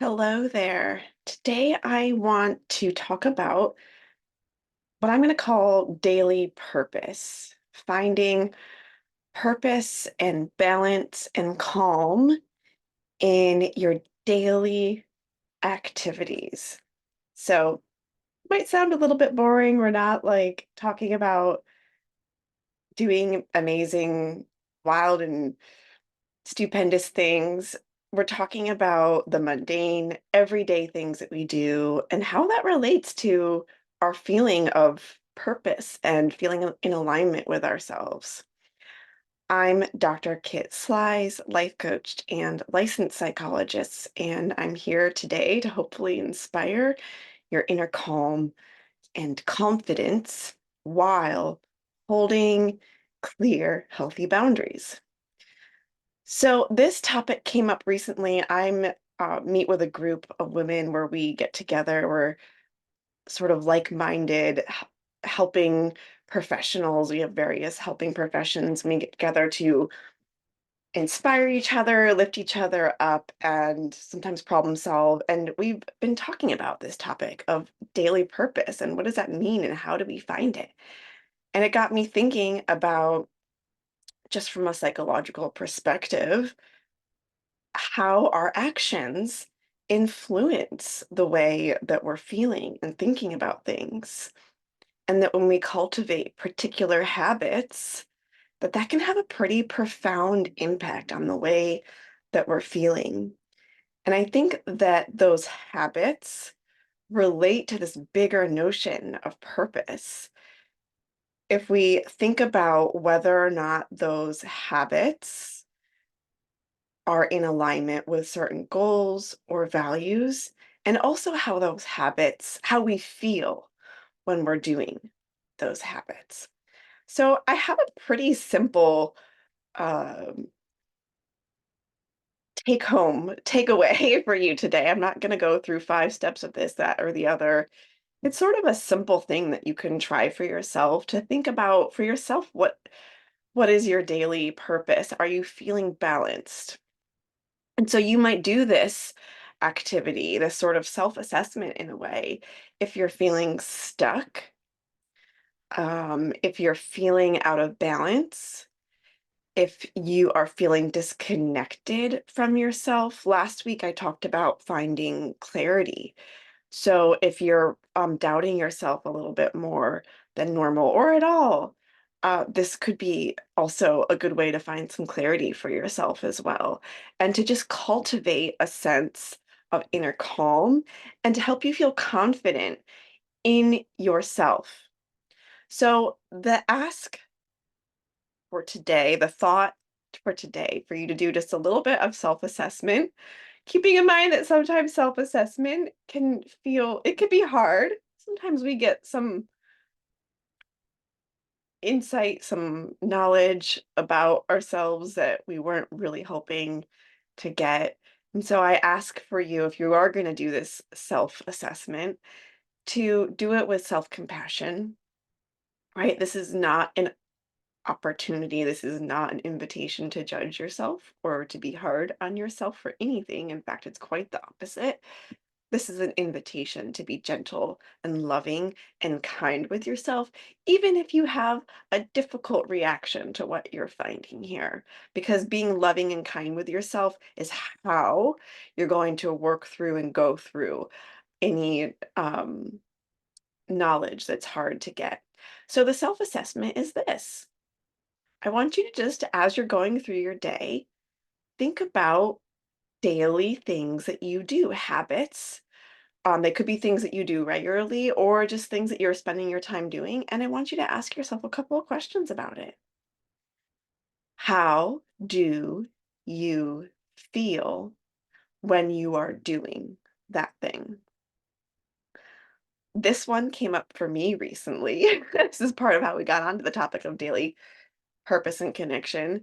Hello there. Today I want to talk about what I'm going to call daily purpose, finding purpose and balance and calm in your daily activities. So, it might sound a little bit boring. We're not like talking about doing amazing, wild, and stupendous things. We're talking about the mundane, everyday things that we do and how that relates to our feeling of purpose and feeling in alignment with ourselves. I'm Dr. Kit Slies, life coach and licensed psychologist, and I'm here today to hopefully inspire your inner calm and confidence while holding clear, healthy boundaries. So this topic came up recently. I'm meet with a group of women where we get together. We're sort of like-minded, helping professionals. We have various helping professions. We get together to inspire each other, lift each other up, and sometimes problem solve. And we've been talking about this topic of daily purpose and what does that mean and how do we find it? And it got me thinking about just from a psychological perspective how our actions influence the way that we're feeling and thinking about things. And that when we cultivate particular habits, that can have a pretty profound impact on the way that we're feeling. And I think that those habits relate to this bigger notion of purpose. If we think about whether or not those habits are in alignment with certain goals or values, and also how those habits, how we feel when we're doing those habits. So I have a pretty simple um, take home, takeaway for you today. I'm not going to go through 5 steps of this, that, or the other. It's sort of a simple thing that you can try for yourself to think about for yourself. What is your daily purpose? Are you feeling balanced? And so you might do this activity, this sort of self-assessment in a way, if you're feeling stuck, if you're feeling out of balance, if you are feeling disconnected from yourself. Last week I talked about finding clarity. So if you're doubting yourself a little bit more than normal or at all, this could be also a good way to find some clarity for yourself as well, and to just cultivate a sense of inner calm and to help you feel confident in yourself. So the ask for today, the thought for today, for you to do just a little bit of self-assessment, keeping in mind that sometimes self-assessment it can be hard. Sometimes we get some insight, some knowledge about ourselves that we weren't really hoping to get. And so I ask for you, if you are going to do this self-assessment, to do it with self-compassion, right? This is not an opportunity. This is not an invitation to judge yourself or to be hard on yourself for anything. In fact, it's quite the opposite. This is an invitation to be gentle and loving and kind with yourself, even if you have a difficult reaction to what you're finding here. Because being loving and kind with yourself is how you're going to work through and go through any knowledge that's hard to get. So the self-assessment is this. I want you to just, as you're going through your day, think about daily things that you do, habits. They could be things that you do regularly or just things that you're spending your time doing. And I want you to ask yourself a couple of questions about it. How do you feel when you are doing that thing? This one came up for me recently. This is part of how we got onto the topic of daily purpose and connection.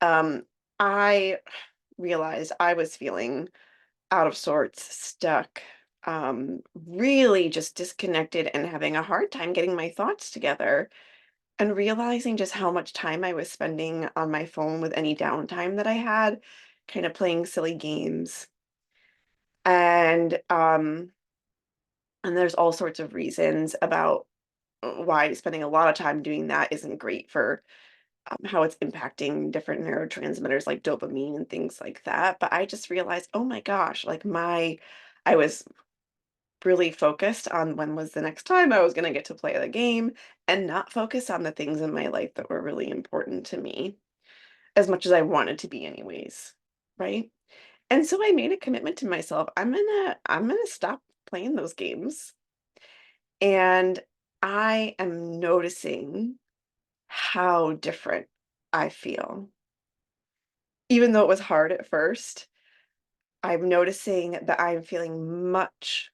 Um, I realized I was feeling out of sorts, stuck, really just disconnected and having a hard time getting my thoughts together and realizing just how much time I was spending on my phone with any downtime that I had, kind of playing silly games. And and there's all sorts of reasons about why spending a lot of time doing that isn't great for how it's impacting different neurotransmitters like dopamine and things like that. But I just realized, oh my gosh, I was really focused on when was the next time I was going to get to play the game and not focus on the things in my life that were really important to me as much as I wanted to be anyways. Right. And so I made a commitment to myself. I'm gonna stop playing those games. And I am noticing how different I feel. Even though it was hard at first, I'm noticing that I'm feeling much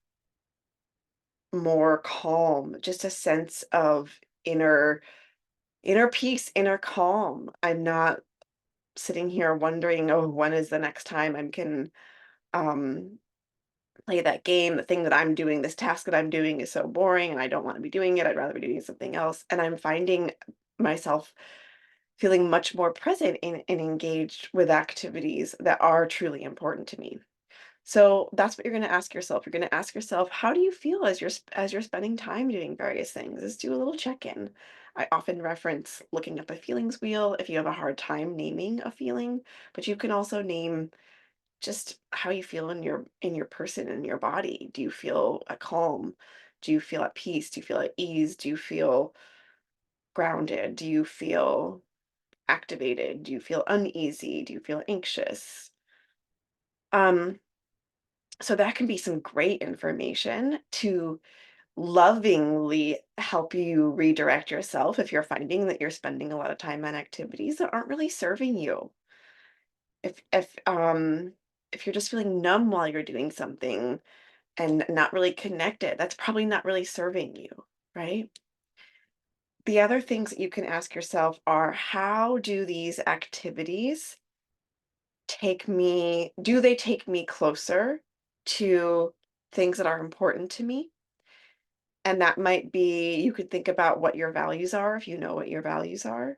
more calm, just a sense of inner inner peace, inner calm. I'm not sitting here wondering, oh, when is the next time I can um play that game. The thing that I'm doing, this task that I'm doing is so boring and I don't want to be doing it. I'd rather be doing something else. And I'm finding myself feeling much more present and engaged with activities that are truly important to me. So that's what you're going to ask yourself. You're going to ask yourself, how do you feel as as you're spending time doing various things? Just do a little check-in. I often reference looking up a feelings wheel if you have a hard time naming a feeling, but you can also name just how you feel in your person, in your body. Do you feel at calm? Do you feel at peace? Do you feel at ease? Do you feel grounded? Do you feel activated? Do you feel uneasy? Do you feel anxious? Um, so that can be some great information to lovingly help you redirect yourself if you're finding that you're spending a lot of time on activities that aren't really serving you. If you're just feeling numb while you're doing something, and not really connected, that's probably not really serving you, right? The other things that you can ask yourself are, how do these activities do they take me closer to things that are important to me? And that might be, you could think about what your values are if you know what your values are,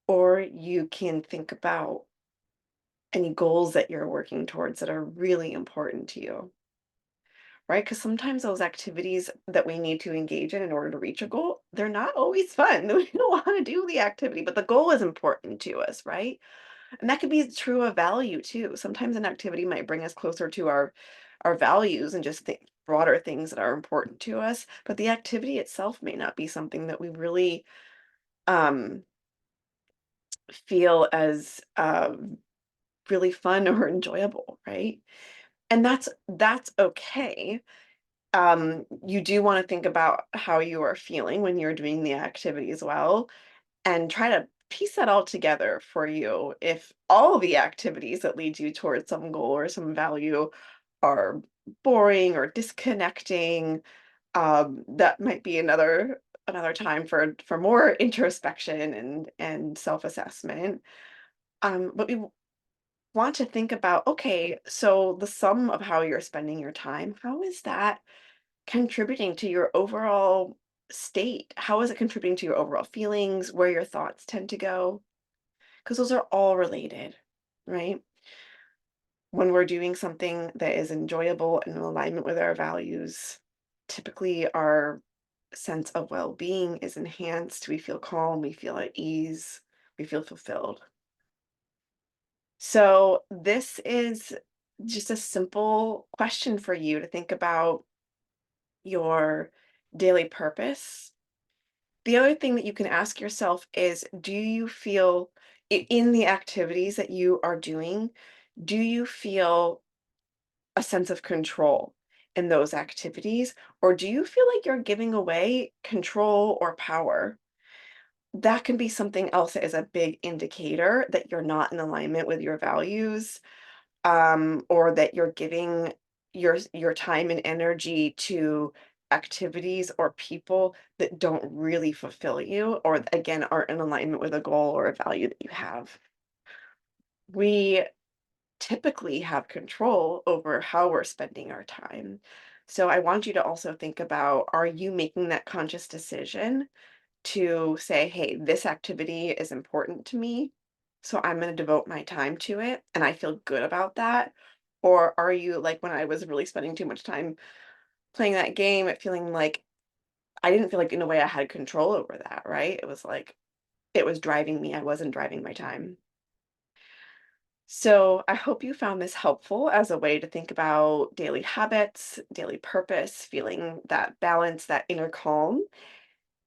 or you can think about any goals that you're working towards that are really important to you. Right? Because sometimes those activities that we need to engage in order to reach a goal, they're not always fun. We don't want to do the activity, but the goal is important to us, right? And that could be true of value too. Sometimes an activity might bring us closer to our values and just broader things that are important to us, but the activity itself may not be something that we really um, feel as really fun or enjoyable, right? And that's okay. You do want to think about how you are feeling when you're doing the activity as well, and try to piece that all together for you. If all the activities that lead you towards some goal or some value are boring or disconnecting, that might be another time for more introspection and self-assessment. But we want to think about, okay, so the sum of how you're spending your time, how is that contributing to your overall state? How is it contributing to your overall feelings, where your thoughts tend to go? Because those are all related, right? When we're doing something that is enjoyable and in alignment with our values, typically our sense of well being is enhanced. We feel calm, we feel at ease, we feel fulfilled. So, this is just a simple question for you to think about your daily purpose. The other thing that you can ask yourself is, do you feel in the activities that you are doing, do you feel a sense of control in those activities? Or do you feel like you're giving away control or power? That can be something else that is a big indicator that you're not in alignment with your values, or that you're giving your time and energy to activities or people that don't really fulfill you, or again aren't in alignment with a goal or a value that you have. We typically have control over how we're spending our time. So I want you to also think about, are you making that conscious decision to say, hey, this activity is important to me, so I'm going to devote my time to it and I feel good about that? Or are you like when I was really spending too much time playing that game, it feeling like I didn't feel like in a way I had control over that, right? It was like it was driving me. I wasn't driving my time. So I hope you found this helpful as a way to think about daily habits, daily purpose, feeling that balance, that inner calm,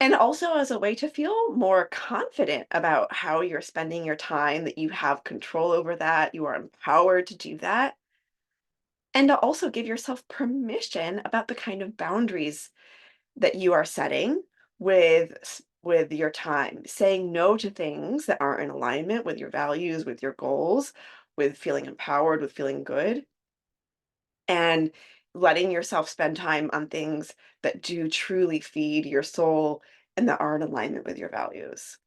and also as a way to feel more confident about how you're spending your time, that you have control over that, you are empowered to do that, and to also give yourself permission about the kind of boundaries that you are setting with your time, saying no to things that aren't in alignment with your values, with your goals, with feeling empowered, with feeling good, and letting yourself spend time on things that do truly feed your soul and that are in alignment with your values.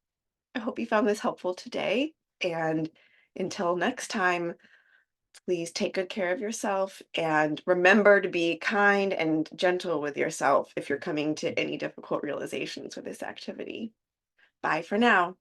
I hope you found this helpful today. And until next time, please take good care of yourself and remember to be kind and gentle with yourself if you're coming to any difficult realizations with this activity. Bye for now.